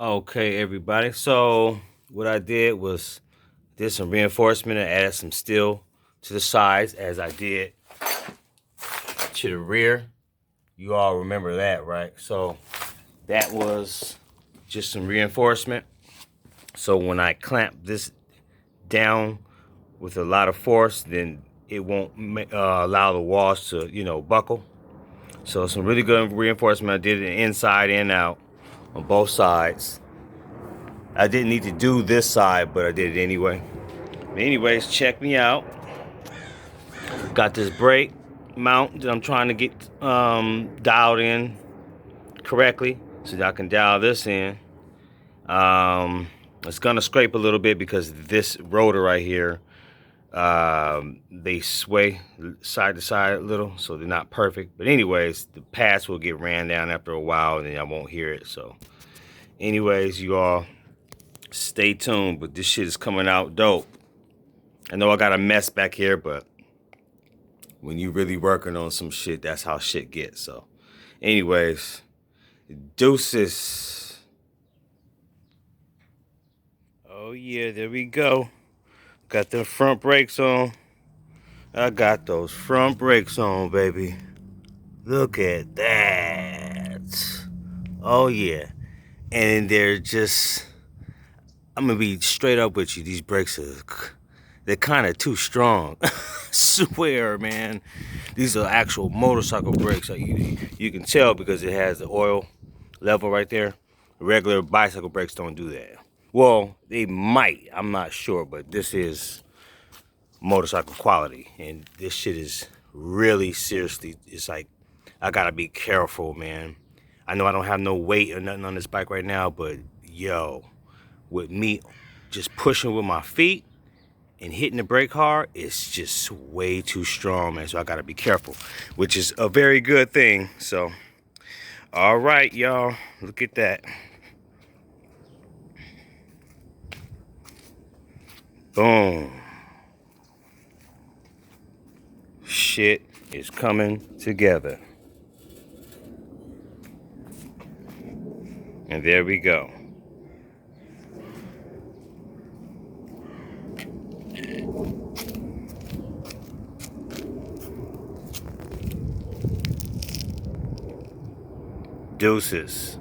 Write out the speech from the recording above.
Okay, everybody. So what I did was did some reinforcement and added some steel to the sides as I did to the rear. You all remember that, right? So that was just some reinforcement. So when I clamp this down with a lot of force, then it won't allow the walls to, buckle. So some really good reinforcement. I did it inside and out on both sides. I didn't need to do this side, but I did it anyway. Anyways, check me out. Got this brake mount that I'm trying to get dialed in correctly so that I can dial this in. It's gonna scrape a little bit because this rotor right here, they sway side to side a little, so they're not perfect. But anyways, the pads will get ran down after a while and then I won't hear it. So anyways, you all stay tuned, but this shit is coming out dope. I know I got a mess back here, but when you really working on some shit, that's how shit gets. So anyways, deuces. Oh yeah, there we go. Got the front brakes on. I got those front brakes on, baby. Look at that. Oh yeah. And they're just, I'm gonna be straight up with you. These brakes they're kind of too strong. Swear, man. These are actual motorcycle brakes. You can tell because it has the oil level right there. Regular bicycle brakes don't do that. Well, they might. I'm not sure, but this is motorcycle quality, and this shit is really seriously. It's like I gotta be careful, man. I know I don't have no weight or nothing on this bike right now, but yo, with me just pushing with my feet and hitting the brake hard, it's just way too strong, man. So I gotta be careful, which is a very good thing. So, all right, y'all, look at that. Boom. Shit is coming together. And there we go. Deuces.